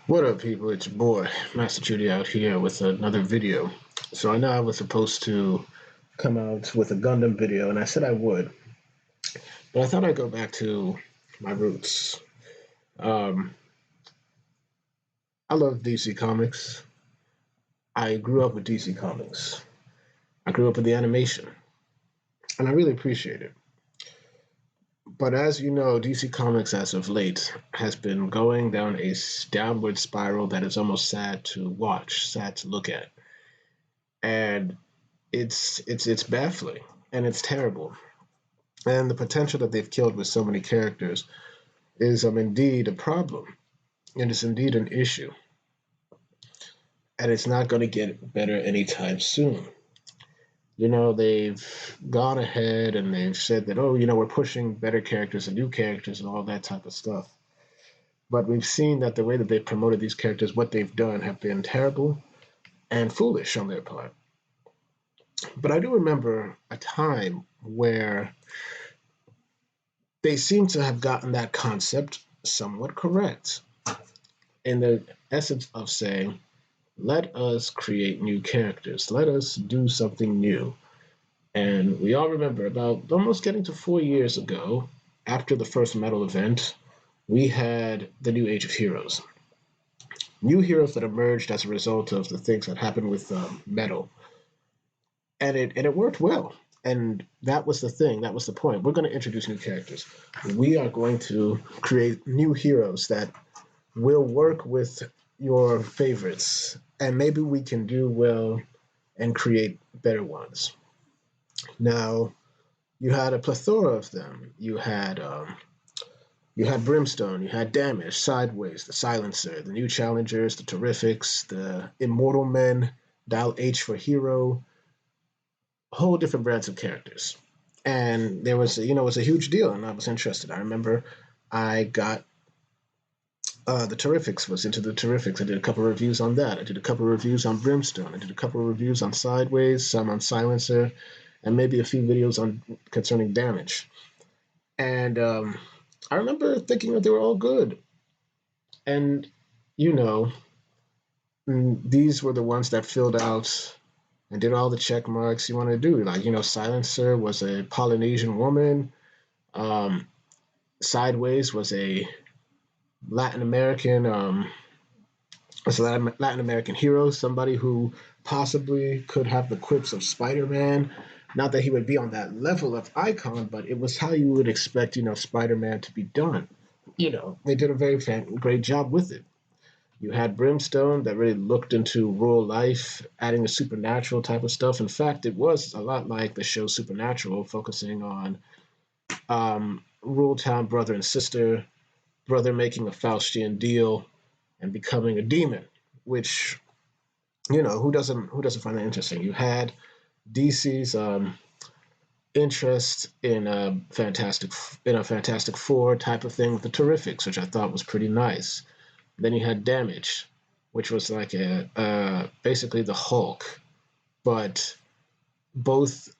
What up, people? It's your boy, Master Judy, out here with another video. So I know I was supposed to come out with a Gundam video, and I said I would, but I thought I'd go back to my roots. Um, I love DC Comics. I grew up with DC Comics. I grew up with the animation, and I really appreciate it. But as you know, DC Comics as of late has been going down a downward spiral that is almost sad to watch, sad to look at. And it's baffling and it's terrible. And the potential that they've killed with so many characters is indeed a problem, and it's indeed an issue, and it's not going to get better anytime soon. They've gone ahead and they've said that, oh, we're pushing better characters and new characters and all that type of stuff. But we've seen that the way that they've promoted these characters, what they've done, have been terrible and foolish on their part. But I do remember a time where they seem to have gotten that concept somewhat correct in the essence of saying, let us create new characters, let us do something new. And we all remember about almost getting to 4 years ago, after the first Metal event, we had the new Age of Heroes. New heroes that emerged as a result of the things that happened with Metal. And it worked well. And that was the thing. That was the point. We're going to introduce new characters. We are going to create new heroes that will work with your favorites. And maybe we can do well and create better ones. Now, you had a plethora of them. You had Brimstone, you had Damage, Sideways, the Silencer, the New Challengers, the Terrifics, the Immortal Men, Dial H for Hero, whole different brands of characters. And there was, it was a huge deal, and I was interested. I remember I got the Terrifics, was into the Terrifics. I did a couple of reviews on that. I did a couple of reviews on Brimstone. I did a couple of reviews on Sideways, some on Silencer, and maybe a few videos on concerning Damage. And I remember thinking that they were all good. And, you know, these were the ones that filled out and did all the check marks you want to do. Like, Silencer was a Polynesian woman. Um, Sideways was a Latin American Latin American hero, somebody who possibly could have the quips of Spider-Man. Not that he would be on that level of icon, but it was how you would expect, Spider-Man to be done. They did a very great job with it. You had Brimstone that really looked into rural life, adding the supernatural type of stuff. In fact, it was a lot like the show Supernatural, focusing on rural town brother and sister, brother making a Faustian deal and becoming a demon, which who doesn't find that interesting? You had DC's interest in a Fantastic Four type of thing with the Terrifics, which I thought was pretty nice. Then you had Damage, which was like basically the Hulk, but both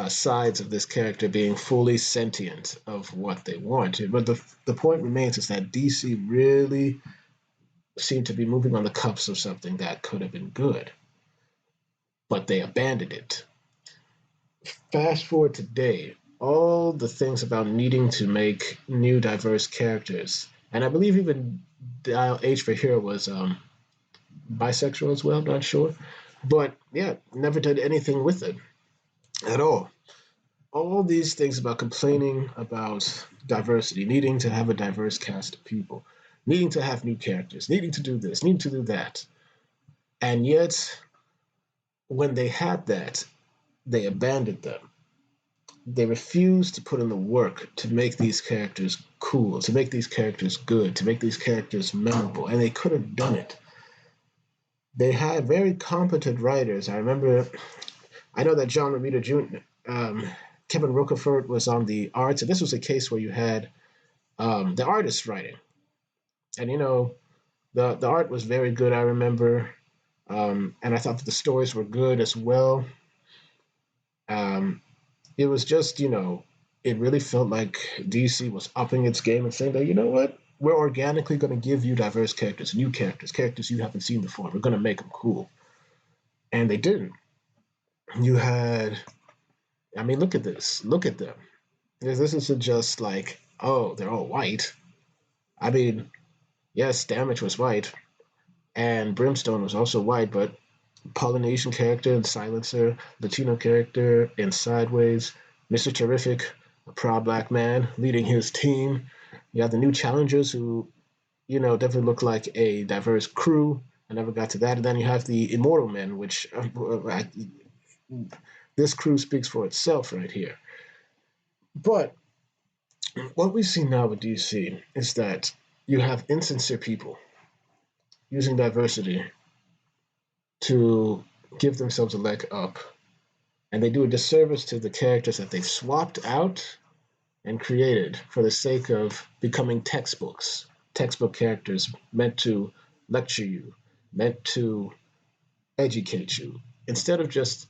sides of this character being fully sentient of what they wanted. But the point remains is that DC really seemed to be moving on the cups of something that could have been good, but they abandoned it. Fast forward today, all the things about needing to make new diverse characters, and I believe even Dial H for Hero was bisexual as well, not sure. But yeah, never did anything with it at all. All these things about complaining about diversity, needing to have a diverse cast of people, needing to have new characters, needing to do this, needing to do that. And yet, when they had that, they abandoned them. They refused to put in the work to make these characters cool, to make these characters good, to make these characters memorable, and they could have done it. They had very competent writers. I know that John Romita Jr., Kevin Rocafort was on the art, and this was a case where you had the artist writing, and the art was very good. I remember, and I thought that the stories were good as well. Um, it was just, it really felt like DC was upping its game and saying that, you know what? we're organically going to give you diverse characters, new characters, characters you haven't seen before. We're going to make them cool. And they didn't. You had, I mean, look at this. Look at them. This isn't just like, oh, they're all white. I mean, yes, Damage was white, and Brimstone was also white, but Polynesian character and Silencer, Latino character in Sideways, Mr. Terrific, a proud black man leading his team. You have the new challengers who, definitely look like a diverse crew. I never got to that. And then you have the Immortal Men, which this crew speaks for itself right here. But what we see now with DC is that you have insincere people using diversity to give themselves a leg up, and they do a disservice to the characters that they've swapped out and created for the sake of becoming textbook characters meant to lecture you, meant to educate you, instead of just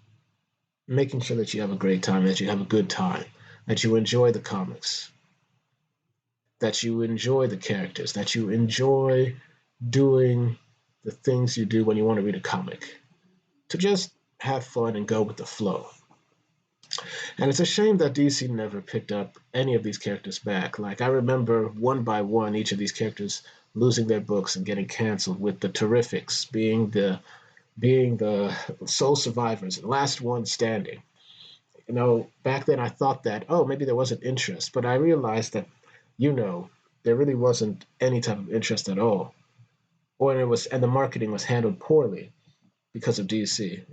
making sure that you have a great time, that you have a good time, that you enjoy the comics, that you enjoy the characters, that you enjoy doing the things you do when you want to read a comic, to just have fun and go with the flow. And it's a shame that DC never picked up any of these characters back. Like, I remember one by one each of these characters losing their books and getting canceled, with the Terrifics being the sole survivors and last one standing. Back then I thought that, oh, maybe there wasn't interest, but I realized that, there really wasn't any type of interest at all. And the marketing was handled poorly because of DC.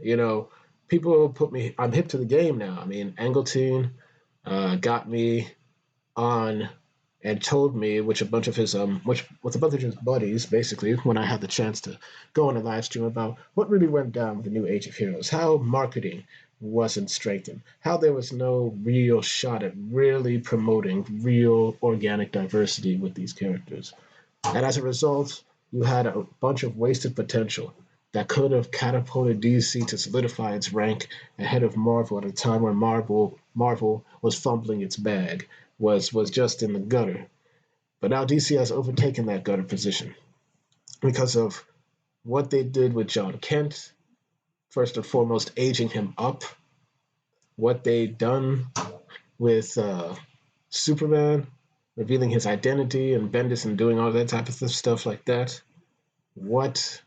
People put me, I'm hip to the game now. I mean, Angleton got me on and told me, which a bunch of his which with a bunch of his buddies, basically, when I had the chance to go on a live stream, about what really went down with the new Age of Heroes, how marketing wasn't strengthened, how there was no real shot at really promoting real organic diversity with these characters. And as a result, you had a bunch of wasted potential that could have catapulted DC to solidify its rank ahead of Marvel at a time when Marvel was fumbling its bag, was just in the gutter. But now DC has overtaken that gutter position because of what they did with John Kent, first and foremost, aging him up, what they've done with Superman, revealing his identity, and Bendis and doing all that type of stuff like that, what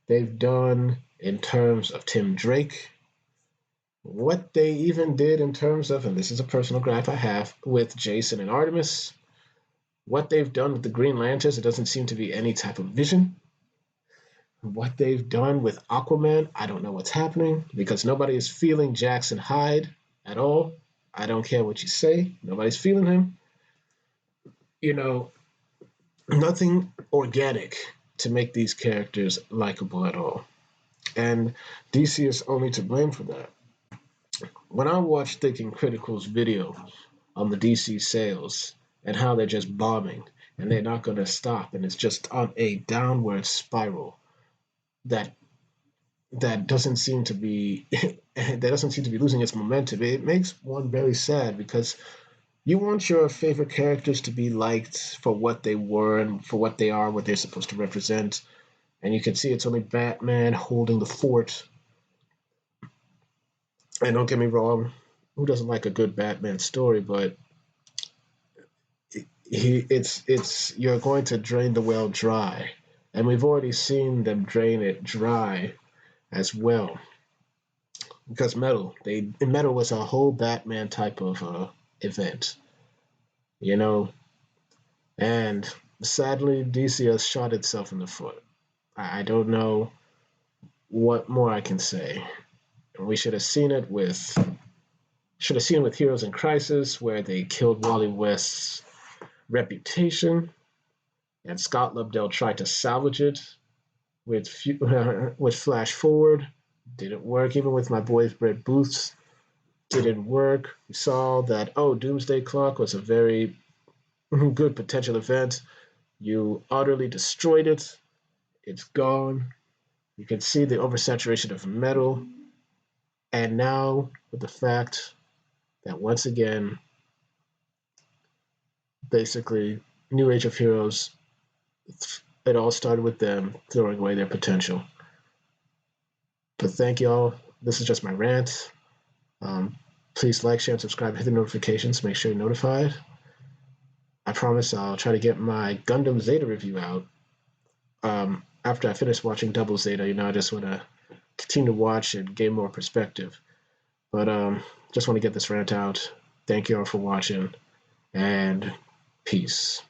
they've done in terms of Tim Drake, what they even did in terms of, and this is a personal gripe I have, with Jason and Artemis, what they've done with the Green Lanterns, it doesn't seem to be any type of vision. What they've done with Aquaman, I don't know what's happening, because nobody is feeling Jackson Hyde at all. I don't care what you say, nobody's feeling him. Nothing organic to make these characters likable at all. And DC is only to blame for that. When I watched Thinking Critical's video on the DC sales and how they're just bombing and they're not going to stop, and it's just on a downward spiral that doesn't seem to be that doesn't seem to be losing its momentum, it makes one very sad, because you want your favorite characters to be liked for what they were and for what they are, what they're supposed to represent. And you can see it's only Batman holding the fort. And don't get me wrong, who doesn't like a good Batman story? But it's you're going to drain the well dry, and we've already seen them drain it dry as well. Because Metal was a whole Batman type of event, and sadly DC has shot itself in the foot. I don't know what more I can say. We should have seen it with Heroes in Crisis, where they killed Wally West's reputation, and Scott Lobdell tried to salvage it with with Flash Forward. Didn't work. Even with my boys Brett Booths, didn't work. We saw that Doomsday Clock was a very good potential event. You utterly destroyed it. It's gone. You can see the oversaturation of Metal. And now, with the fact that once again, basically, New Age of Heroes It all started with them throwing away their potential. But thank y'all. This is just my rant. Um, Please like, share, and subscribe. Hit the notifications. Make sure you're notified. I promise I'll try to get my Gundam Zeta review out after I finish watching Double Zeta. I just want to continue to watch and gain more perspective. But just want to get this rant out. Thank you all for watching, and peace.